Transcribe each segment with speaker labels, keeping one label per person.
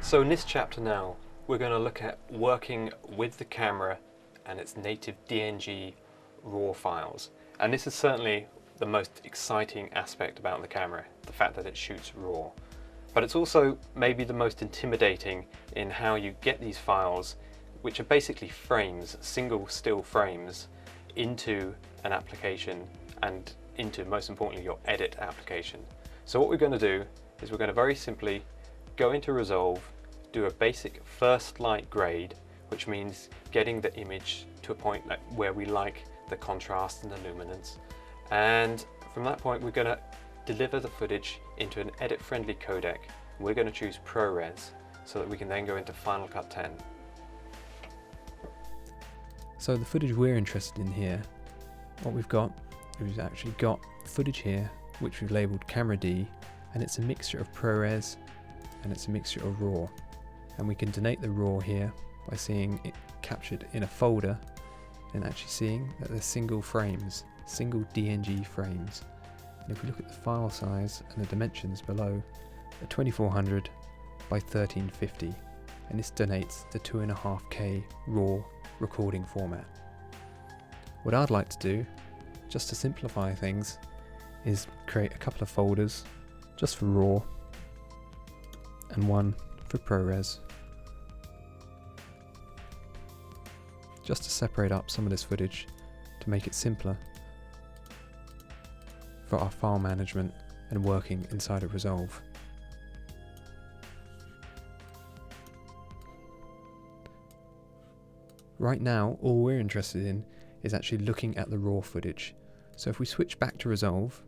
Speaker 1: So in this chapter now, we're going to look at working with the camera and its native DNG RAW files. And this is certainly the most exciting aspect about the camera, the fact that it shoots RAW. But it's also maybe the most intimidating in how you get these files, which are basically frames, single still frames, into an application and into, most importantly, your edit application. So what we're going to do is we're going to very simply go into Resolve, do a basic first light grade, which means getting the image to a point where we like the contrast and the luminance. And from that point, we're going to deliver the footage into an edit-friendly codec. We're going to choose ProRes so that we can then go into Final Cut 10.
Speaker 2: So the footage we're interested in here, what we've got is we've actually got footage here which we've labelled Camera D, and it's a mixture of ProRes and it's a mixture of RAW. And we can donate the RAW here by seeing it captured in a folder and actually seeing that there's single frames, single DNG frames. And if we look at the file size and the dimensions below, they're 2400 by 1350, and this donates the 2.5K RAW recording format. What I'd like to do, just to simplify things, is create a couple of folders just for RAW and one for ProRes, just to separate up some of this footage to make it simpler for our file management and working inside of Resolve. Right now, all we're interested in is actually looking at the RAW footage. So if we switch back to Resolve,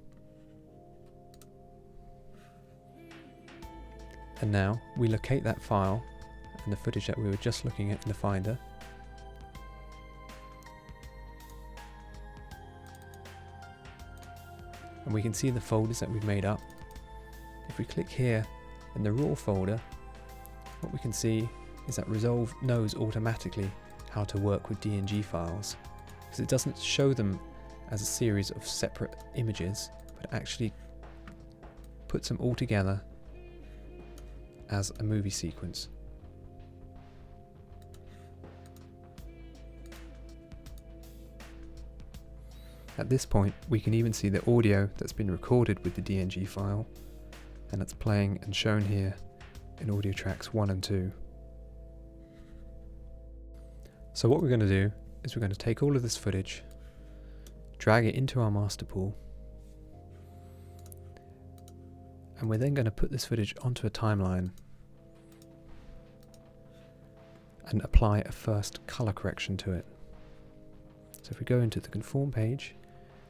Speaker 2: and now we locate that file and the footage that we were just looking at in the Finder, and we can see the folders that we've made up. If we click here in the RAW folder, what we can see is that Resolve knows automatically how to work with DNG files, because it doesn't show them as a series of separate images, but actually puts them all together as a movie sequence. At this point, we can even see the audio that's been recorded with the DNG file, and it's playing and shown here in audio tracks 1 and 2. So what we're going to do is we're going to take all of this footage, drag it into our master pool, and we're then going to put this footage onto a timeline and apply a first color correction to it. So if we go into the conform page,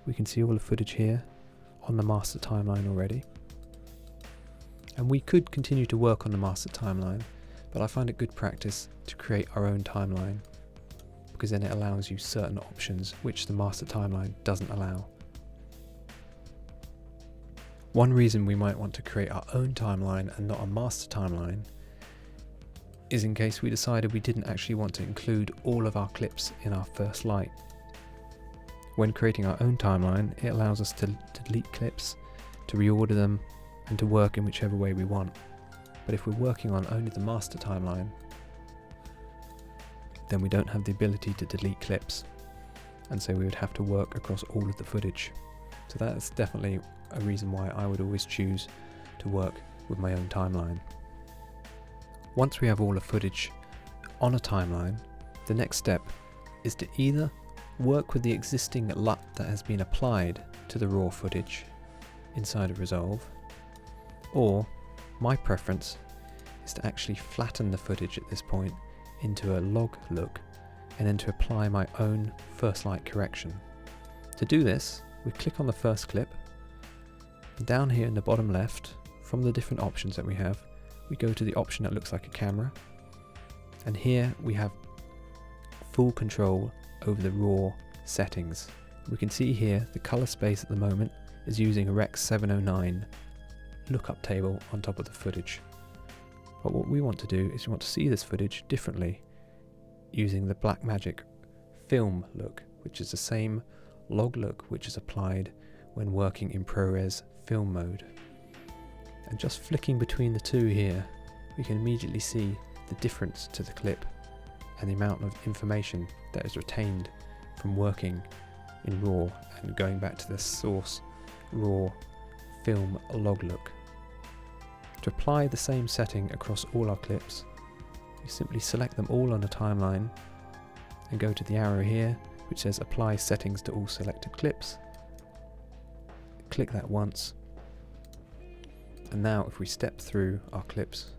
Speaker 2: we can see all the footage here on the master timeline already. And we could continue to work on the master timeline, but I find it good practice to create our own timeline, because then it allows you certain options which the master timeline doesn't allow. One reason we might want to create our own timeline and not a master timeline is in case we decided we didn't actually want to include all of our clips in our first light. When creating our own timeline, it allows us to delete clips, to reorder them, and to work in whichever way we want. But if we're working on only the master timeline, then we don't have the ability to delete clips, and so we would have to work across all of the footage. So that's definitely a reason why I would always choose to work with my own timeline. Once we have all the footage on a timeline, the next step is to either work with the existing LUT that has been applied to the RAW footage inside of Resolve, or my preference is to actually flatten the footage at this point into a log look and then to apply my own first light correction. To do this, we click on the first clip, and down here in the bottom left, from the different options that we have, we go to the option that looks like a camera, and here we have full control over the RAW settings. We can see here the color space at the moment is using a Rec 709 lookup table on top of the footage. But what we want to do is we want to see this footage differently using the BlackMagic film look, which is the same log look which is applied when working in ProRes film mode. And just flicking between the two here we can immediately see the difference to the clip and the amount of information that is retained from working in RAW and going back to the source RAW film log look. To apply the same setting across all our clips, we simply select them all on a timeline and go to the arrow here which says apply settings to all selected clips. Click that once, and now if we step through our clips,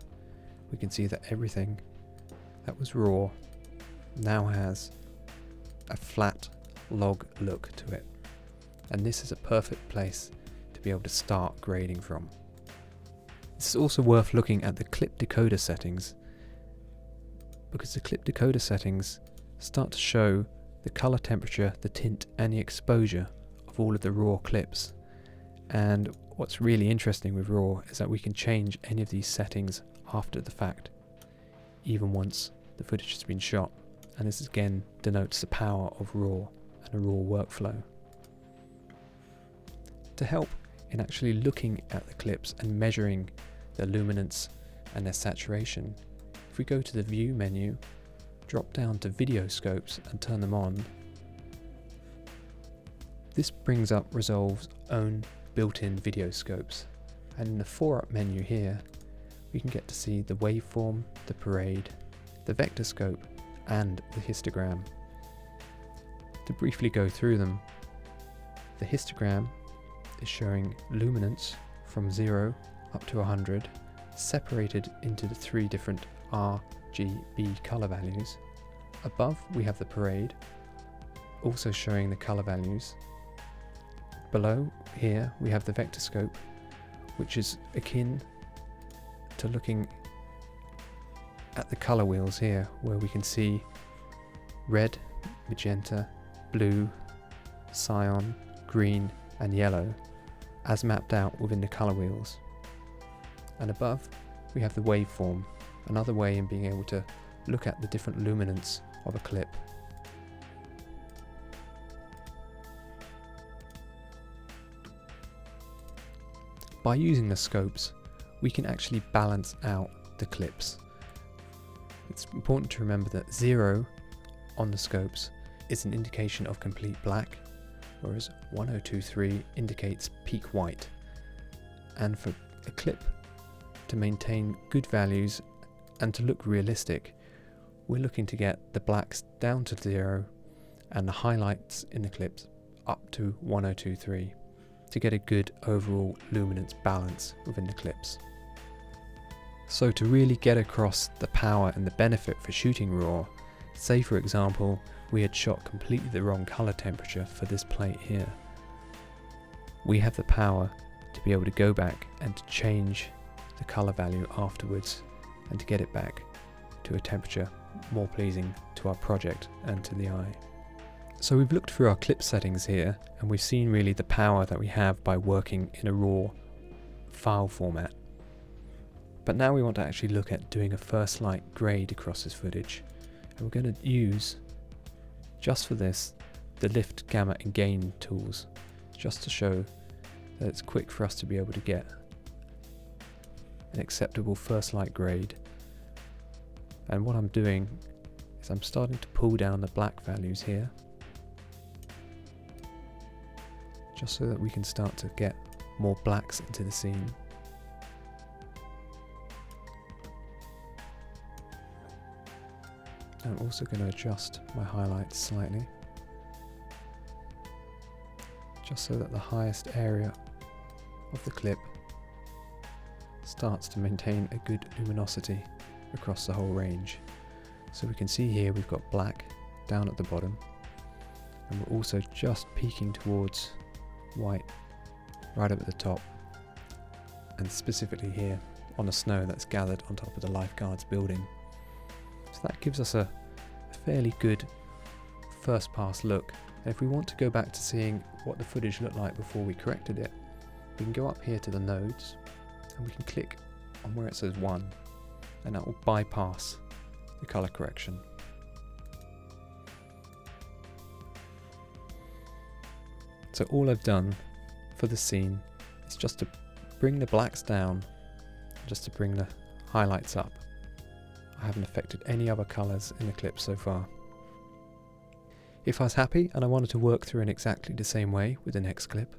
Speaker 2: we can see that everything that was RAW now has a flat log look to it, and this is a perfect place to be able to start grading from. It's also worth looking at the clip decoder settings, because the clip decoder settings start to show the color temperature, the tint and the exposure of all of the RAW clips. And what's really interesting with RAW is that we can change any of these settings after the fact, even once the footage has been shot. And this again denotes the power of RAW and a RAW workflow. To help in actually looking at the clips and measuring their luminance and their saturation, if we go to the View menu, drop down to Video Scopes and turn them on, this brings up Resolve's own built-in video scopes, and in the 4-up menu here we can get to see the waveform, the parade, the vector scope and the histogram. To briefly go through them, the histogram is showing luminance from 0 up to 100, separated into the 3 different RGB color values. Above we have the parade, also showing the color values. Below here we have the vector scope, which is akin to looking at the color wheels here, where we can see red, magenta, blue, cyan, green and yellow as mapped out within the color wheels. And above we have the waveform, another way in being able to look at the different luminance of a clip. By using the scopes, we can actually balance out the clips. It's important to remember that 0 on the scopes is an indication of complete black, whereas 1023 indicates peak white. And for a clip to maintain good values and to look realistic, we're looking to get the blacks down to 0 and the highlights in the clips up to 1023 to get a good overall luminance balance within the clips. So to really get across the power and the benefit for shooting RAW, say for example we had shot completely the wrong color temperature for this plate here, we have the power to be able to go back and to change the color value afterwards and to get it back to a temperature more pleasing to our project and to the eye. So we've looked through our clip settings here and we've seen really the power that we have by working in a RAW file format. But now we want to actually look at doing a first light grade across this footage, and we're going to use, just for this, the lift, gamma and gain tools, just to show that it's quick for us to be able to get an acceptable first light grade. And what I'm doing is I'm starting to pull down the black values here, just so that we can start to get more blacks into the scene. I'm also going to adjust my highlights slightly, just so that the highest area of the clip starts to maintain a good luminosity across the whole range. So we can see here we've got black down at the bottom, and we're also just peaking towards white right up at the top, and specifically here on the snow that's gathered on top of the lifeguards building. So that gives us a fairly good first pass look. And if we want to go back to seeing what the footage looked like before we corrected it, we can go up here to the nodes and we can click on where it says 1, and that will bypass the color correction. So all I've done for the scene is just to bring the blacks down, just to bring the highlights up. I haven't affected any other colours in the clip so far. If I was happy and I wanted to work through in exactly the same way with the next clip,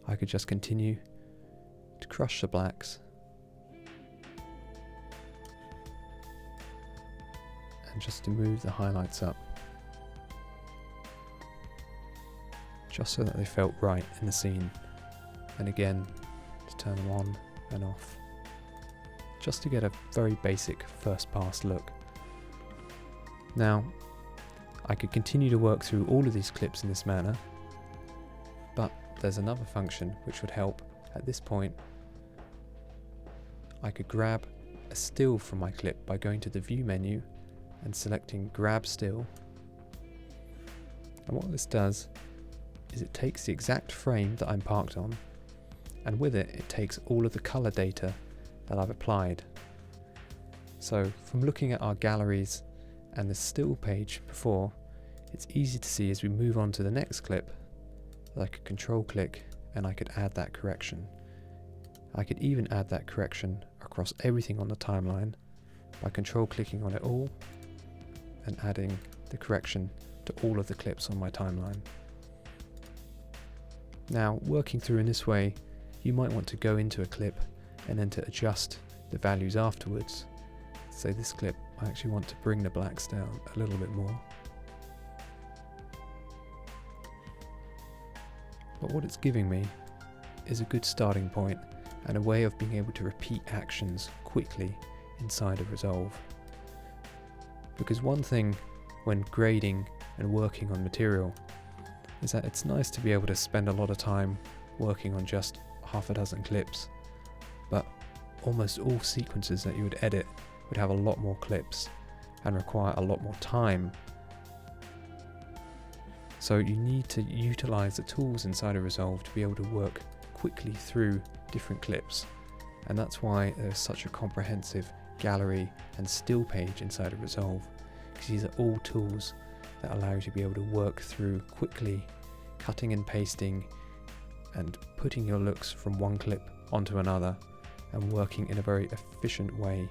Speaker 2: I could just continue to crush the blacks and just to move the highlights up, just so that they felt right in the scene, and again to turn them on and off, just to get a very basic first pass look. Now, I could continue to work through all of these clips in this manner, but there's another function which would help. At this point, I could grab a still from my clip by going to the View menu and selecting Grab Still. And what this does is it takes the exact frame that I'm parked on, and with it, it takes all of the color data that I've applied. So from looking at our galleries and the still page before, it's easy to see as we move on to the next clip that I could control click and I could add that correction. I could even add that correction across everything on the timeline by control clicking on it all and adding the correction to all of the clips on my timeline. Now, working through in this way, you might want to go into a clip and then to adjust the values afterwards. So this clip, I actually want to bring the blacks down a little bit more. But what it's giving me is a good starting point and a way of being able to repeat actions quickly inside of Resolve. Because one thing when grading and working on material is that it's nice to be able to spend a lot of time working on just half a dozen clips, but almost all sequences that you would edit would have a lot more clips and require a lot more time. So you need to utilize the tools inside of Resolve to be able to work quickly through different clips, and that's why there's such a comprehensive gallery and still page inside of Resolve, because these are all tools that allow you to be able to work through quickly, cutting and pasting and putting your looks from one clip onto another and working in a very efficient way.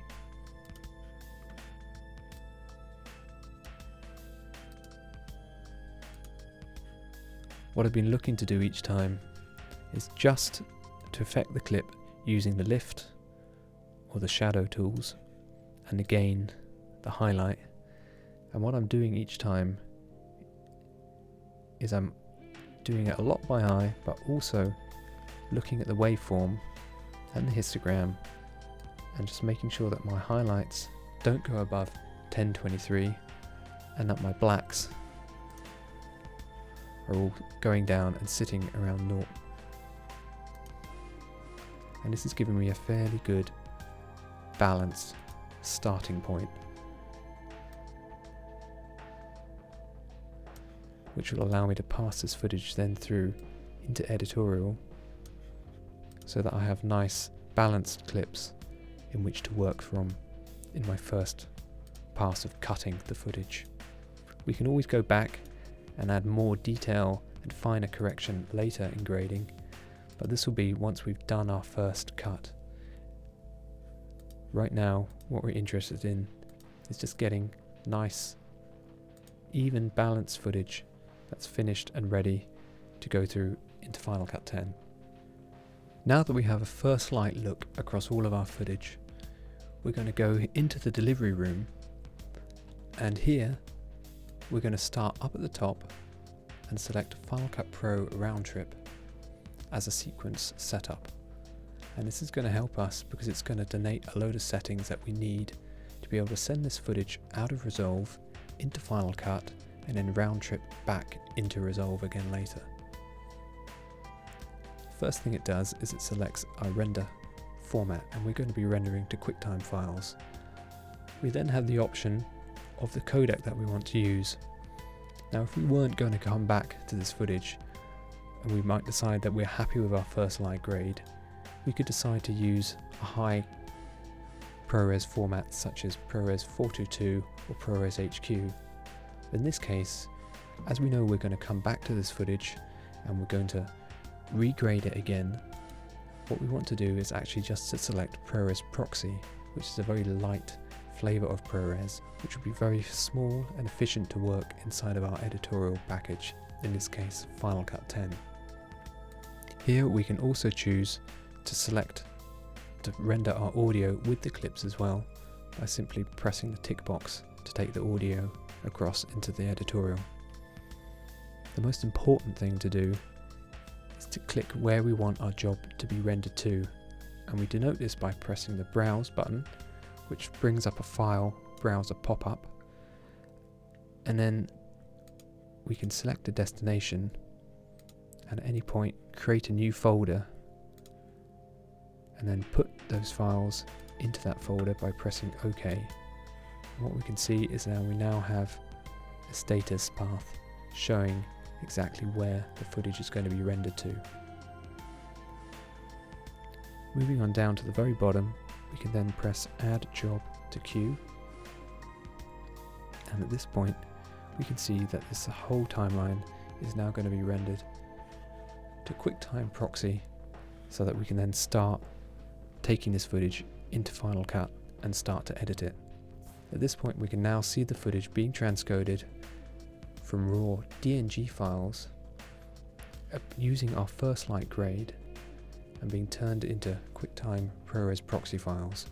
Speaker 2: What I've been looking to do each time is just to affect the clip using the lift or the shadow tools, and again the highlight. And what I'm doing each time is I'm doing it a lot by eye, but also looking at the waveform and the histogram and just making sure that my highlights don't go above 1023 and that my blacks are all going down and sitting around 0. And this is giving me a fairly good balanced starting point, which will allow me to pass this footage then through into editorial so that I have nice balanced clips in which to work from in my first pass of cutting the footage. We can always go back and add more detail and finer correction later in grading, but this will be once we've done our first cut. Right now, what we're interested in is just getting nice, even balanced footage that's finished and ready to go through into Final Cut 10. Now that we have a first light look across all of our footage, we're going to go into the delivery room, and here we're going to start up at the top and select Final Cut Pro Round Trip as a sequence setup. And this is going to help us because it's going to donate a load of settings that we need to be able to send this footage out of Resolve into Final Cut and then round trip back into Resolve again later. First thing it does is it selects our render format, and we're going to be rendering to QuickTime files. We then have the option of the codec that we want to use. Now, if we weren't going to come back to this footage and we might decide that we're happy with our first light grade, we could decide to use a high ProRes format such as ProRes 422 or ProRes HQ. In this case, as we know we're going to come back to this footage and we're going to regrade it again, what we want to do is actually just to select ProRes Proxy, which is a very light flavor of ProRes, which will be very small and efficient to work inside of our editorial package, in this case Final Cut 10. Here we can also choose to select to render our audio with the clips as well by simply pressing the tick box to take the audio across into the editorial. The most important thing to do is to click where we want our job to be rendered to, and we denote this by pressing the Browse button, which brings up a file browser pop-up, and then we can select a destination and at any point create a new folder and then put those files into that folder by pressing OK. And what we can see is we now have a status path showing exactly where the footage is going to be rendered to. Moving on down to the very bottom, we can then press Add Job to Queue, and at this point we can see that this whole timeline is now going to be rendered to QuickTime Proxy, so that we can then start taking this footage into Final Cut and start to edit it. At this point we can now see the footage being transcoded from raw DNG files using our first light grade and being turned into QuickTime ProRes Proxy files.